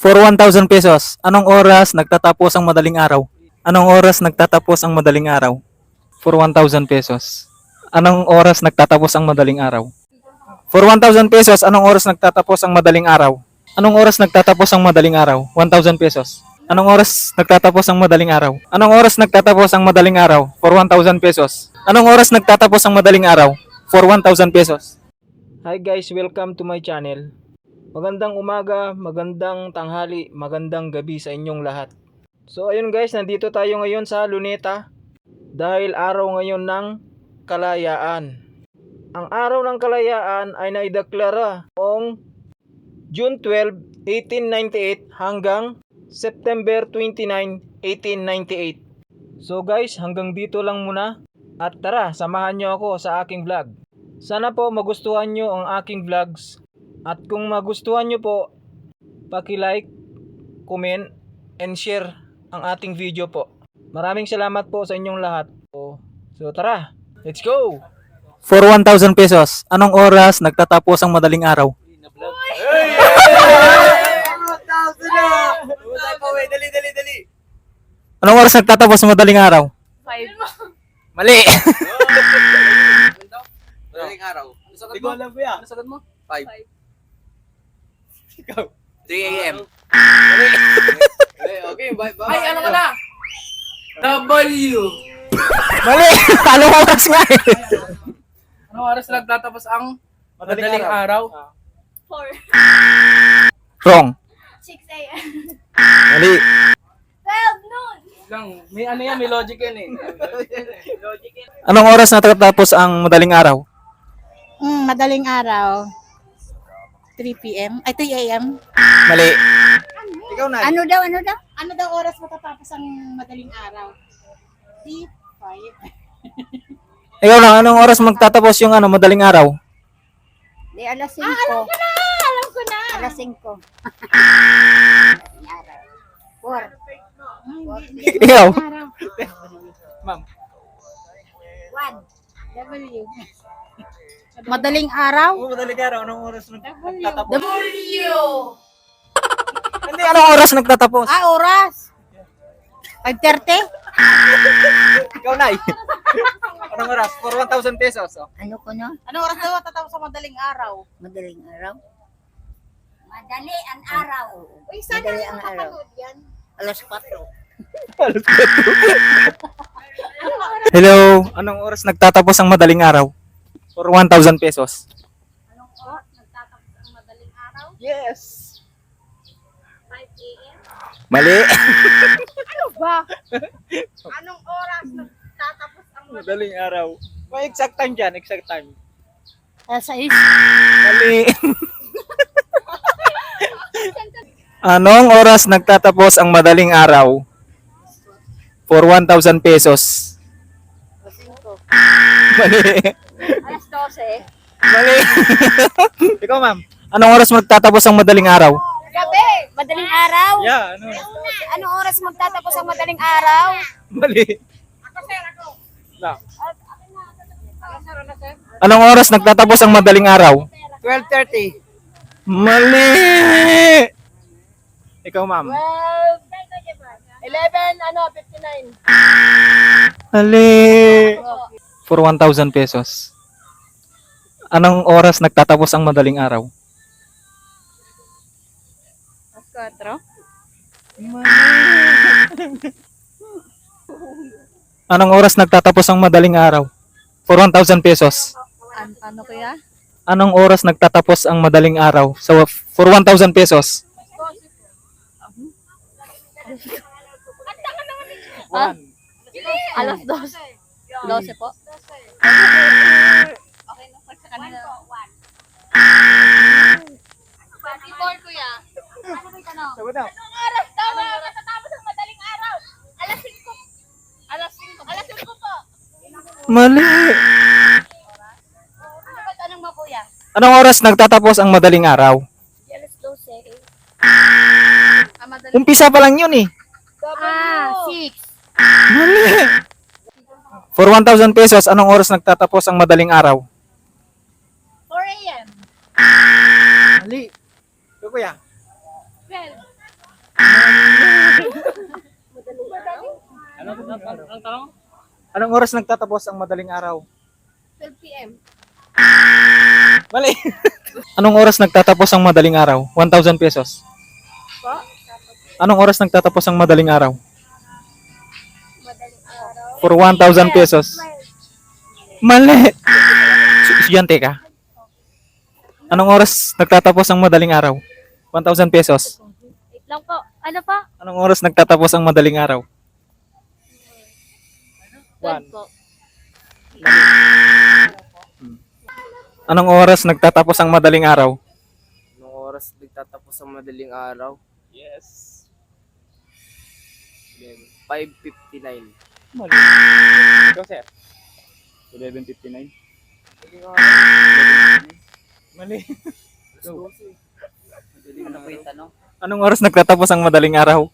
For 1,000 pesos, anong oras nagtatapos ang madaling araw? Anong oras nagtatapos ang madaling araw? For 1,000 pesos. Anong oras nagtatapos ang madaling araw? For 1,000 pesos, anong oras nagtatapos ang madaling araw? Anong oras nagtatapos ang madaling araw? 1,000 pesos. Anong oras nagtatapos ang madaling araw? Anong oras nagtatapos ang madaling araw? For 1,000 pesos. Anong oras nagtatapos ang madaling araw? For 1,000 pesos. Hi guys, welcome to my channel. Magandang umaga, magandang tanghali, magandang gabi sa inyong lahat. So ayun guys, nandito tayo ngayon sa Luneta dahil araw ngayon ng Kalayaan. Ang araw ng Kalayaan ay naideklara noong June 12, 1898 hanggang September 29, 1898. So guys, hanggang dito lang muna at tara, samahan nyo ako sa aking vlog. Sana po magustuhan nyo ang aking vlogs. At kung magustuhan nyo po, paki-like, comment, and share ang ating video po. Maraming salamat po sa inyong lahat. So tara, let's go! For 1,000 pesos, anong oras nagtatapos ang madaling araw? Anong oras nagtatapos ang madaling araw? 5. Mali! Madaling araw. Hindi ko alam kuya. Ano sagot mo? 5. 5. Ikaw. 3 a.m. Okay, bye. Ay, ano ka na? W. Mali! Anong oras nga eh? Anong oras nagtatapos ang madaling araw? 4. Wrong. 6 a.m. Mali. 12 noon. Lang, may ano yan, may logic yan eh. Anong oras nagtatapos ang madaling araw? Madaling araw. 3 p.m. Ay, 3 a.m. Mali. Ikaw na. Ano daw? Ano daw oras matatapos ang madaling araw? 3, 5. Ikaw na, anong oras magtatapos yung madaling araw? Di, alas 5. Alam ko na. Alas 5. 4. Ikaw? Ma'am. 1. W. Madaling araw? Madaling araw, anong oras nagtatapos? W. Hindi, anong oras nagtatapos? Oras. 5:30? Ikaw na. Anong oras? For 1,000 pesos. Oh. Ano ko no? Anong oras daw matatapos sa madaling araw? Madaling araw? Madali ang araw. Uy, saan Madali ang ang araw? yan? Alas 4. Hello, anong oras nagtatapos ang madaling araw? For 1,000 pesos. Anong oras nagtatapos ang madaling araw? Yes. 5 a.m. Mali. Ano ba? Anong oras nagtatapos ang Madaling araw. May exact time dyan, exact time. Alas 6. Mali. Anong oras nagtatapos ang madaling araw? For 1,000 pesos. Mali. Alas 12? Mali. Ikaw, ma'am. Anong oras magtatapos ang madaling araw? Gabi. Madaling araw? Yeah, ano? Anong oras magtatapos ang madaling araw? Mali. Ako sir, ako. No. Sir, sir? Anong oras nagtatapos ang madaling araw? 12:30. Mali. Ikaw, ma'am. 11:59. Mali. For 1,000 pesos. Anong oras nagtatapos ang madaling araw? Alas 4. Anong oras nagtatapos ang madaling araw? For 1,000 pesos. Ano kaya? Anong oras nagtatapos ang madaling araw? So, for 1,000 pesos. Alas 2. 12 po. Okay na sa kanila. 24 kuya. Ano ba yung tanong? Anong oras daw matatapos ang madaling araw? Alas 5. Alas 5. Alas 5 po. Mali. Ano ba tanong mo kuya? Anong oras nagtatapos ang madaling araw? Alas 12. Umpisa pa lang yun eh. 6. Mali. For 1,000 pesos, anong oras nagtatapos ang madaling araw? 4 a.m. Mali. Ito kuya. 12. Ang tanong? Anong oras nagtatapos ang madaling araw? 12 p.m. Mali. Anong oras nagtatapos ang madaling araw? 1,000 pesos. Po? Anong oras nagtatapos ang madaling araw? Madaling araw. For 1,000 pesos. Mali. Estudyante ka? Anong oras nagtatapos ang madaling araw? 1,000 pesos. Wait lang po. Ano pa? Anong oras nagtatapos ang madaling araw? 12 po. Anong oras nagtatapos ang madaling araw? Anong oras nagtatapos ang madaling araw? Yes. 5:59. Mali. Ikaw, sir? 11:59. Mali. Ano po yung tanong? Anong oras nagtatapos ang madaling araw?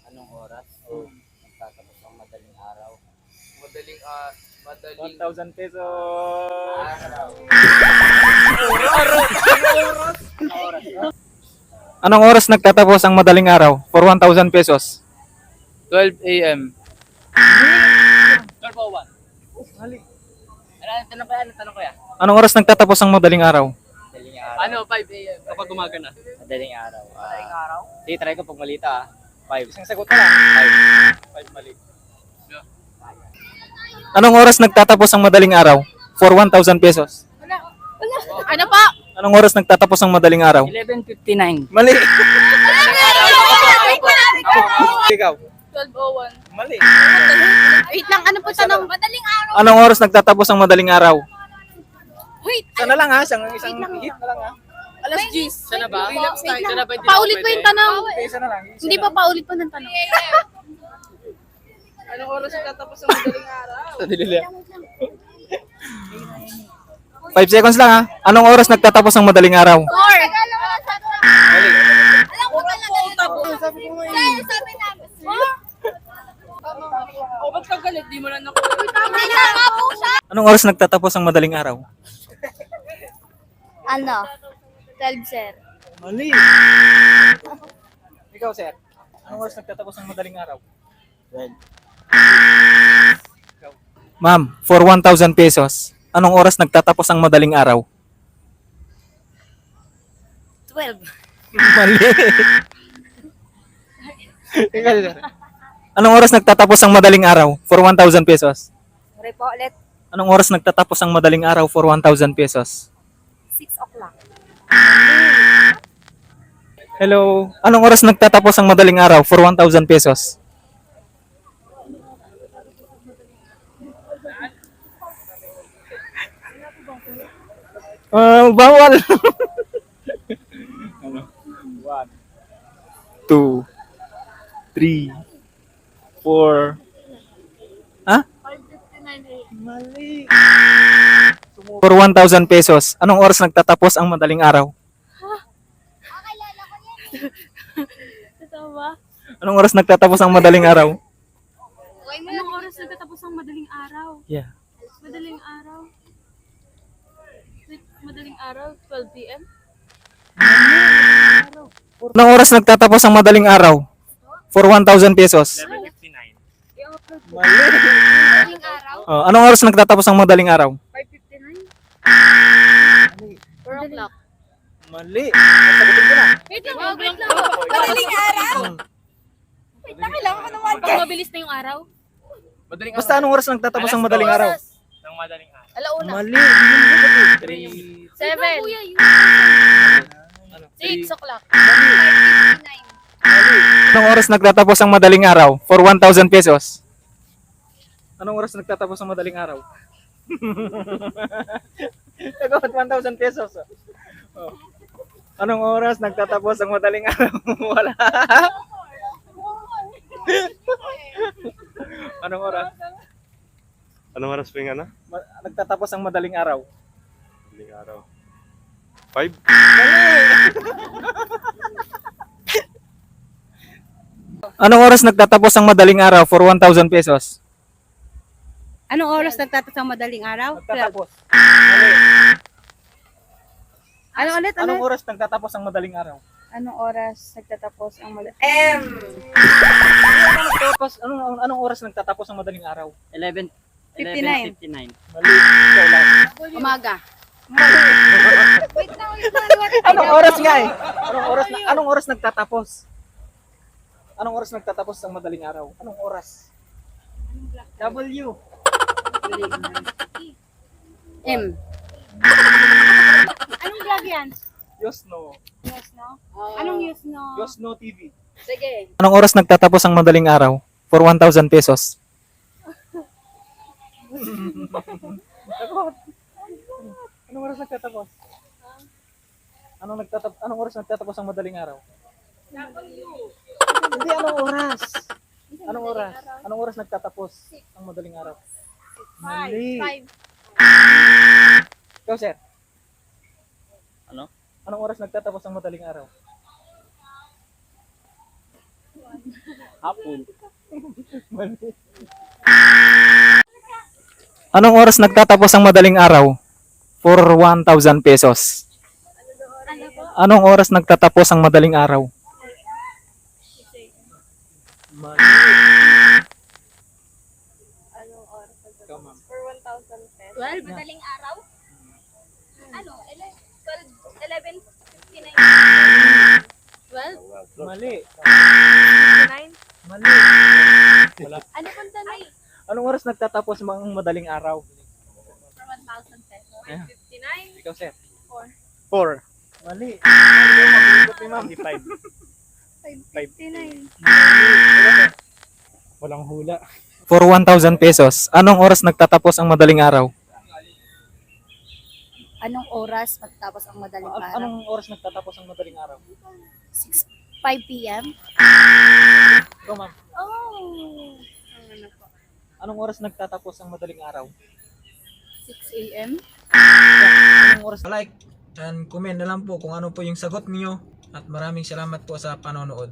Anong oras? Nagtatapos ang madaling araw. Madaling 1,000 pesos. Anong oras nagtatapos ang madaling araw? For 1,000 pesos. 12 a.m. 12:01. Mali. Tanong kaya? Tanong kaya? Anong oras nagtatapos ang madaling araw? Madaling araw. Ano, 5 a.m. kapag umaga na. Madaling araw. Madaling araw? Sige, try ko pag malita 5. Isang sagot na lang. 5 mali. Anong oras nagtatapos ang madaling araw? For 1,000 pesos. Ano pa? Anong oras nagtatapos ang madaling araw? 11:59. Mali. Ikaw. 12:01. Mali. Wait lang, ano po tanong? Madaling araw. Anong oras nagtatapos ang madaling araw? Wait, Sana lang ha, isang hit na lang ha. alas 10. Siya na ba? Wait Siya na lang. ba? Hindi na Paulit ako ko yung pwede. tanong. Isa na lang. Hindi pa paulit pa ng tanong. Anong oras nagtatapos ang madaling araw? 5 seconds lang ha. Anong oras nagtatapos ang madaling araw? 4. Alam ko talaga yun. Sabi namin. O, ba't ka galit? Di mo lang ako. Hindi na nga po siya. Anong oras nagtatapos ang madaling araw? Ano? 12, sir. Mali. Ikaw, sir. Anong oras nagtatapos ang madaling araw? 12. Ma'am, for 1,000 pesos, anong oras nagtatapos ang madaling araw? 12. Mali. Ikaw, sir. Anong oras nagtatapos ang madaling araw for 1,000 pesos? Sorry po ulit. Anong oras nagtatapos ang madaling araw for 1,000 pesos? 6 o'clock. Hello. Anong oras nagtatapos ang madaling araw for 1,000 pesos? Bawal. 1, 2, 3, 4. Ha? 5:59 Mali. For 1,000 pesos, anong oras nagtatapos ang madaling araw? Kakilala ko yan. Totoo ba? Anong oras nagtatapos ang madaling araw? Anong oras nagtatapos ang madaling araw? Yeah. Madaling araw? Madaling araw? 12 p.m.? Anong oras nagtatapos ang madaling araw? For 1,000 pesos. Madaling araw? Oh, anong oras nagtatapos ang madaling araw? 5:59? 4 o'clock. Mali. Sagutin ko na. Wait lang, wait lang. Madaling araw? Wait lang, kailangan ko naman. Pag mabilis na yung araw? Madaling Basta anong oras nagtatapos ang madaling araw? Ng madaling araw. Alauna. Mali. 7. 6 o'clock. 5:59. Anong oras nagtatapos ang madaling araw? For 1,000 pesos. Anong oras nagtatapos ang madaling araw? Sagot 1,000 pesos. Oh. Anong oras nagtatapos ang madaling araw? Wala. Anong oras? Anong oras pa yung ano? Nagtatapos ang madaling araw? Madaling araw. 5? Anong oras nagtatapos ang madaling araw for 1,000 pesos? Anong oras nagtatapos ang madaling araw? Nagtatapos. Mali. Ano ulit? Anong oras nagtatapos ang madaling araw? Anong oras nagtatapos ang Anong oras nagtatapos ang madaling araw? 11. 59. 11:59. Mali. Ikaw lang. Umaga. Anong oras nga eh? Anong oras nagtatapos? Anong oras nagtatapos ang madaling araw? Anong oras? W. M. Anong vlog yan? Yosno. Yes, no? Anong yes, no? Yosno TV. Sige. Anong oras nagtatapos ang madaling araw? For 1,000 pesos. Anong oras nagtatapos? Anong oras nagtatapos ang madaling araw? Hindi, anong oras? Anong oras? Anong oras nagtatapos ang madaling araw? Mali. 5. Ikaw, sir. Ano? Anong oras nagtatapos ang madaling araw? Hapon. Mali. Anong oras nagtatapos ang madaling araw? For 1,000 pesos. Anong oras nagtatapos ang madaling araw? Mali. Ikaw, ma'am. 12, madaling araw? Ano? 11:59. 12? Mali. 59? Mali. Wala. Ano pang tanay? Anong oras nagtatapos ang madaling araw? For 1,000 pesos. Ayan. 59? Ikaw, sir. 4. Mali. Magot ni ma'am. 5. 59. Walang hula. For 1,000 pesos, anong oras nagtatapos ang madaling araw? Anong oras pagtapos ang madaling araw? Anong oras nagtatapos ang madaling araw? 5 p.m.? Ikaw, ma'am. Oh! Ano po? Anong oras nagtatapos ang madaling araw? 6 a.m.? Anong oras? Like and comment na lang po kung ano po yung sagot niyo at maraming salamat po sa panonood.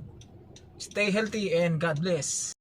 Stay healthy and God bless.